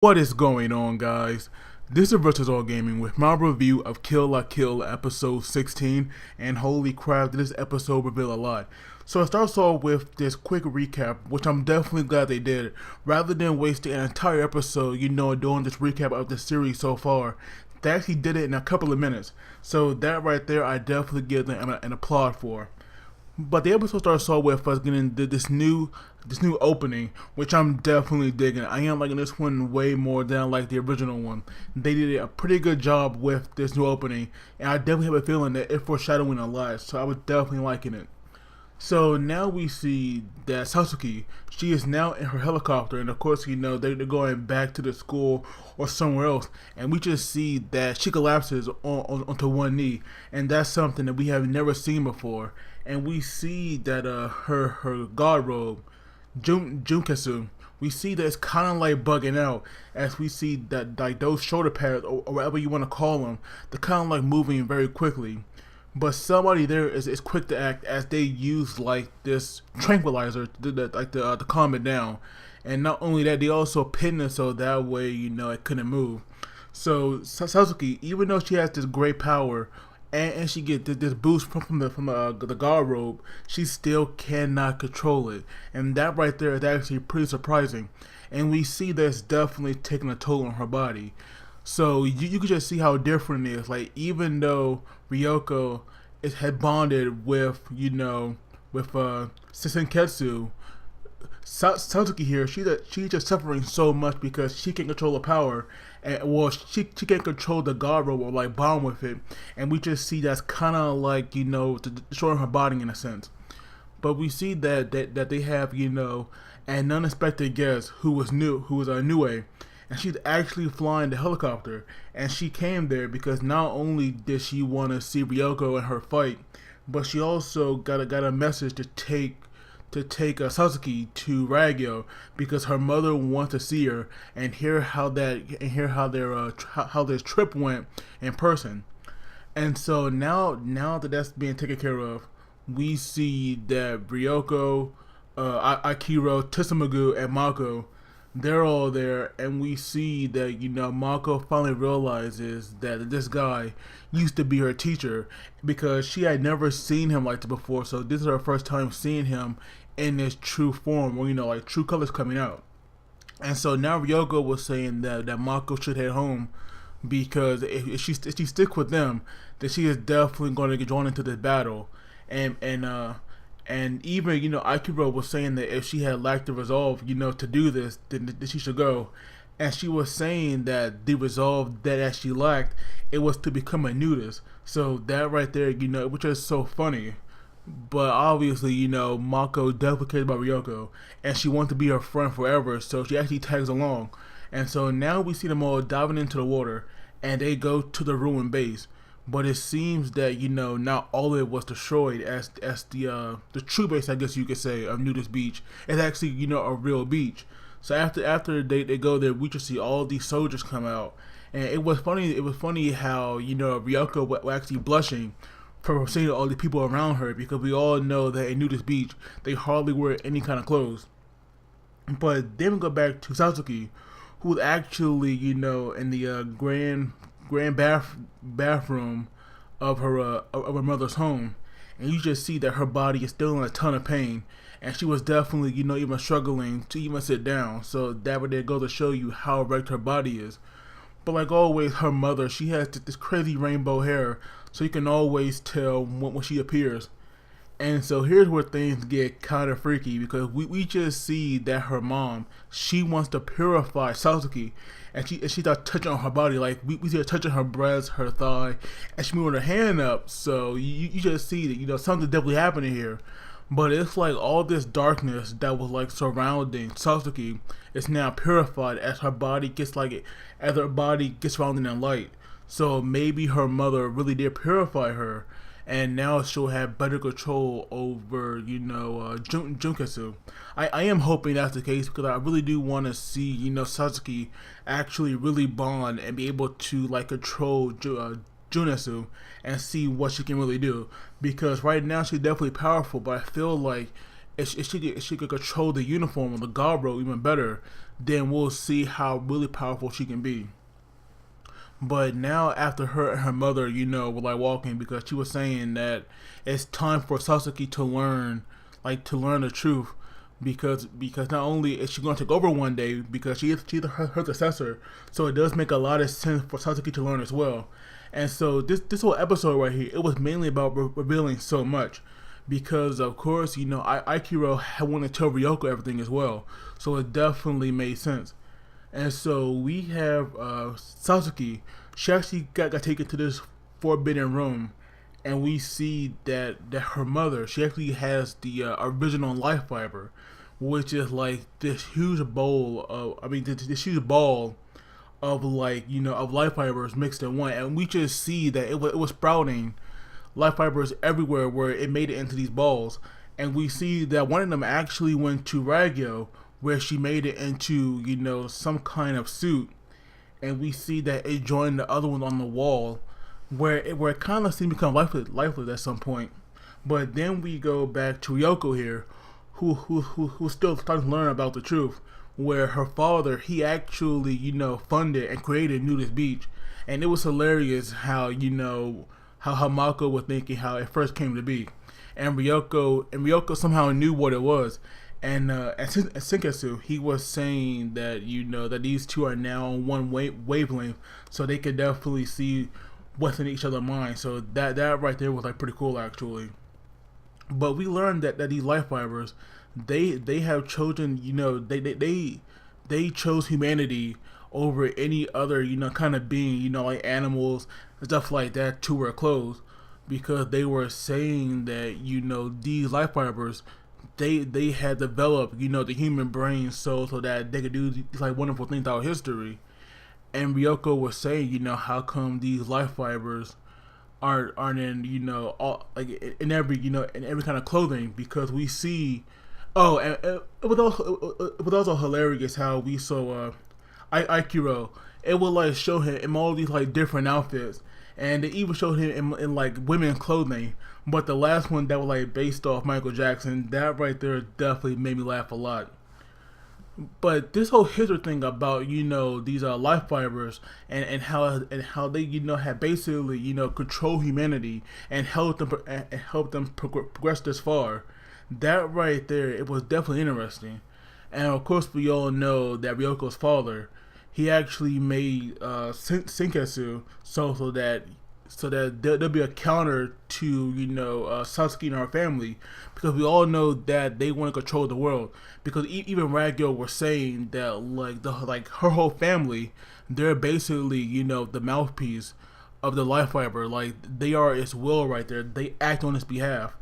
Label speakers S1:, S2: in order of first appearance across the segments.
S1: What is going on, guys? This is Versus All Gaming with my review of Kill La Kill episode 16, and holy crap, this episode revealed a lot. So it starts off with this quick recap, which I'm definitely glad they did. Rather than wasting an entire episode, doing this recap of the series so far, they actually did it in a couple of minutes. So that right there, I definitely give them an applaud for. But the episode starts off with us getting this new opening, which I'm definitely digging. I am liking this one way more than I like the original one. They did a pretty good job with this new opening, and I definitely have a feeling that it's foreshadowing a lot, so I was definitely liking it. So now we see that Sasuke, she is now in her helicopter, and of course, they're going back to the school or somewhere else, and we just see that she collapses onto one knee, and that's something that we have never seen before. And we see that her god robe, Junketsu, we see that it's kind of like bugging out, as we see that like those shoulder pads or whatever you want to call them, they're kind of like moving very quickly. But somebody there is quick to act, as they use like this tranquilizer to calm it down. And not only that, they also pin it so that way it couldn't move. So Sasuke, even though she has this great power, and she get this boost from the guard robe, she still cannot control it, and that right there is actually pretty surprising. And we see that it's definitely taking a toll on her body. So you can just see how different it is. Like, even though Ryoko had bonded with Senketsu, Sasuke here, she's just suffering so much because she can't control the power, and she can't control the guard robe or like bond with it, and we just see that's kind of like destroying her body in a sense. But we see that they have an unexpected guest who was a Nue, and she's actually flying the helicopter, and she came there because not only did she want to see Ryoko and her fight, but she also got a message to take Sasuke to Ragyo, because her mother wants to see her and hear how their trip went in person. And so now that that's being taken care of, we see that Ryoko, Akiro, Tsumagu, and Mako, they're all there, and we see that Mako finally realizes that this guy used to be her teacher, because she had never seen him like this before. So this is her first time seeing him in his true form, or like true colors coming out. And so now Ryoko was saying that Mako should head home, because if she sticks with them, then she is definitely going to get drawn into this battle. And even Akira was saying that if she had lacked the resolve to do this, then she should go. And she was saying that the resolve that she lacked, it was to become a nudist. So that right there, which is so funny. But obviously, Mako definitely cares about Ryoko, and she wants to be her friend forever, so she actually tags along. And so now we see them all diving into the water, and they go to the ruined base. But it seems that not all of it was destroyed, as the true base, I guess you could say, of Nudist Beach is actually a real beach. So after they go there, we just see all these soldiers come out, and it was funny how Ryoko was actually blushing for seeing all the people around her, because we all know that in Nudist Beach they hardly wear any kind of clothes. But then we go back to Sasuke, who's actually in the grand bathroom of her mother's home, and you just see that her body is still in a ton of pain, and she was definitely even struggling to even sit down. So that would go to show you how wrecked her body is. But like always, her mother, she has this crazy rainbow hair, so you can always tell when she appears. And so here's where things get kind of freaky, because we just see that her mom, she wants to purify Sasuke, and she starts touching on her body. Like we see her touching her breast, her thigh, and she moving her hand up. So you just see that something definitely happening here. But it's like all this darkness that was like surrounding Sasuke is now purified as her body gets surrounded in light. So maybe her mother really did purify her, and now she'll have better control over Junketsu. I am hoping that's the case, because I really do want to see Sasuke actually really bond and be able to like control Junetsu and see what she can really do. Because right now she's definitely powerful, but I feel like if she could control the uniform or the guard robe even better, then we'll see how really powerful she can be. But now after her and her mother, were like walking because she was saying that it's time for Sasuke to learn, to learn the truth, because not only is she going to take over one day because she's her successor, so it does make a lot of sense for Sasuke to learn as well. And so this whole episode right here, it was mainly about revealing so much. Because of course, Aikiro had wanted to tell Ryoko everything as well, so it definitely made sense. And so we have Sasuke. She actually got taken to this forbidden room, and we see that her mother, she actually has the original life fiber, which is like this huge bowl of, this huge ball of of life fibers mixed in one, and we just see that it was sprouting life fibers everywhere where it made it into these balls. And we see that one of them actually went to Ragyo, where she made it into some kind of suit. And we see that it joined the other one on the wall, where it kind of seemed to become lifeless at some point. But then we go back to Ryoko here, who's still starting to learn about the truth, where her father, he actually funded and created Nudist Beach. And it was hilarious how how Mako was thinking how it first came to be, and Ryoko somehow knew what it was, and Senketsu, he was saying that that these two are now on one wavelength, so they could definitely see what's in each other's mind. So that right there was pretty cool actually. But we learned that these life fibers, they have chosen they chose humanity over any other kind of being, like animals and stuff like that, to wear clothes, because they were saying that these life fibers, they had developed the human brain so that they could do these wonderful things throughout history. And Ryoko was saying, how come these life fibers aren't in all in every in every kind of clothing, because we see and it was also hilarious how we saw Aikiro, it would show him in all these different outfits, and they even showed him in women's clothing. But the last one that was based off Michael Jackson, that right there definitely made me laugh a lot. But this whole history thing about these life fibers and how they have basically control humanity and help them progress this far, that right there, it was definitely interesting. And of course we all know that Ryoko's father, he actually made Senketsu so that there'll be a counter to Sasuke and our family, because we all know that they want to control the world. Because even Ragyo was saying that her whole family, they're basically the mouthpiece of the life fiber. They are its will right there. They act on its behalf.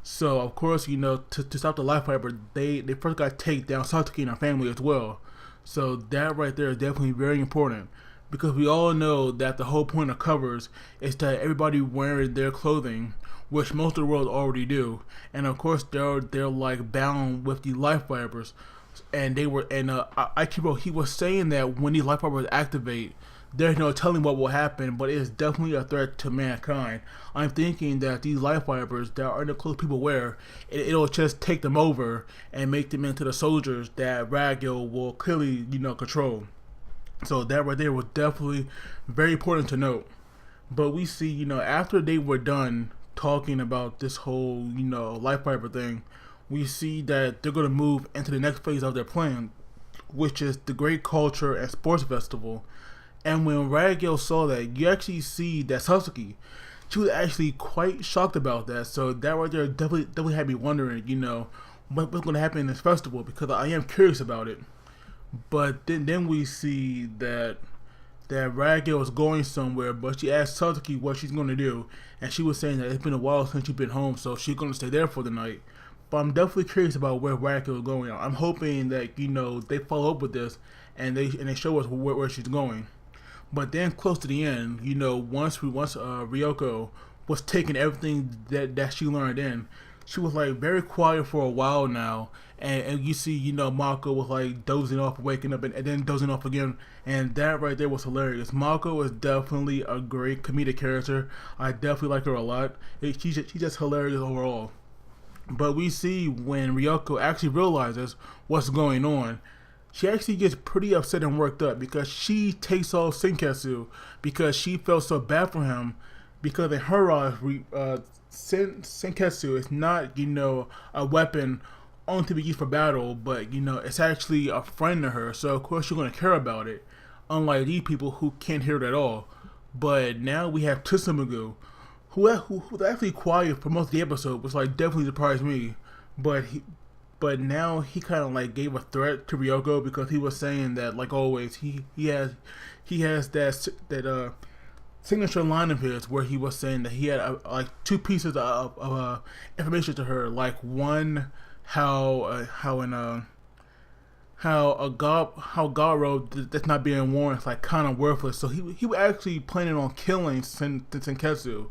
S1: So of course to stop the life fiber, they first got to take down Sasuke and our family as well. So that right there is definitely very important, because we all know that the whole point of covers is that everybody wearing their clothing, which most of the world already do, and of course they're bound with the life fibers. And Aikiro, he was saying that when these life fibers activate, there's no telling what will happen, but it is definitely a threat to mankind. I'm thinking that these life fibers that are in the clothes people wear, it'll just take them over and make them into the soldiers that Ragyo will clearly, control. So that right there was definitely very important to note. But we see, after they were done talking about this whole, life fiber thing, we see that they're going to move into the next phase of their plan, which is the Great Culture and Sports Festival. And when Ragyo saw that, you actually see that Sasuke, she was actually quite shocked about that. So that right there definitely had me wondering, what's going to happen in this festival, because I am curious about it. But then we see that Ragyo is going somewhere, but she asked Sasuke what she's going to do, and she was saying that it's been a while since she's been home, so she's going to stay there for the night. But I'm definitely curious about where Ragyo is going. I'm hoping that they follow up with this and they show us where she's going. But then close to the end, once Ryoko was taking everything that she learned in, she was very quiet for a while now, and you see Mako was dozing off, waking up, and then dozing off again, and that right there was hilarious. Mako is definitely a great comedic character. I definitely like her a lot. She's just hilarious overall. But we see when Ryoko actually realizes what's going on, she actually gets pretty upset and worked up because she takes off Senketsu because she felt so bad for him because in her eyes, Senketsu is not, a weapon only to be used for battle, but, it's actually a friend to her, so of course you're going to care about it, unlike these people who can't hear it at all. But now we have Tsumugu, who's actually quiet for most of the episode, which like definitely surprised me. But now he kind of like gave a threat to Ryoko because he was saying that like always he has that signature line of his where he was saying that he had like two pieces of information to her, like one how Garo that's not being worn is like kind of worthless. So he was actually planning on killing Senketsu.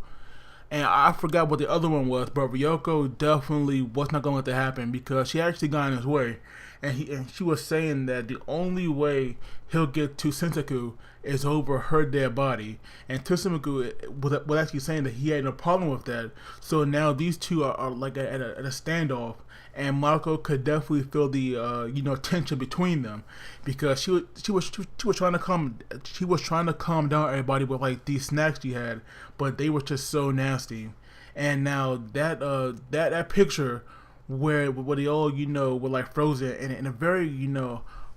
S1: And I forgot what the other one was, but Ryoko definitely was not going to let that happen because she actually got in his way. And she was saying that the only way he'll get to Sensaku is over her dead body. And Tsumugu was actually saying that he had no problem with that. So now these two are like at a standoff. And Marco could definitely feel the tension between them because she was trying to calm down everybody with like these snacks she had, but they were just so nasty. And now that picture where they all were like frozen in a very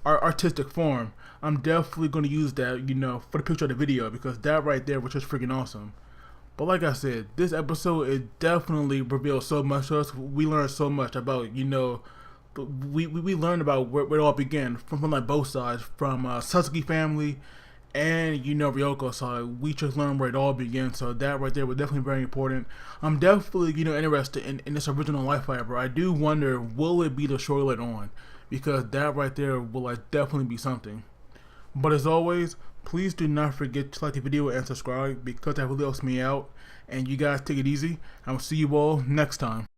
S1: artistic form, I'm definitely going to use that for the picture of the video because that right there was just freaking awesome. But like I said, this episode it definitely revealed so much to us. We learned so much about we learned about where it all began from like both sides, from Sasuke family and Ryoko side. We just learned where it all began. So that right there was definitely very important. I'm definitely interested in this original Life Fiber. I do wonder, will it be the story later on? Because that right there will like definitely be something. But as always, please do not forget to like the video and subscribe because that really helps me out. And you guys take it easy. I will see you all next time.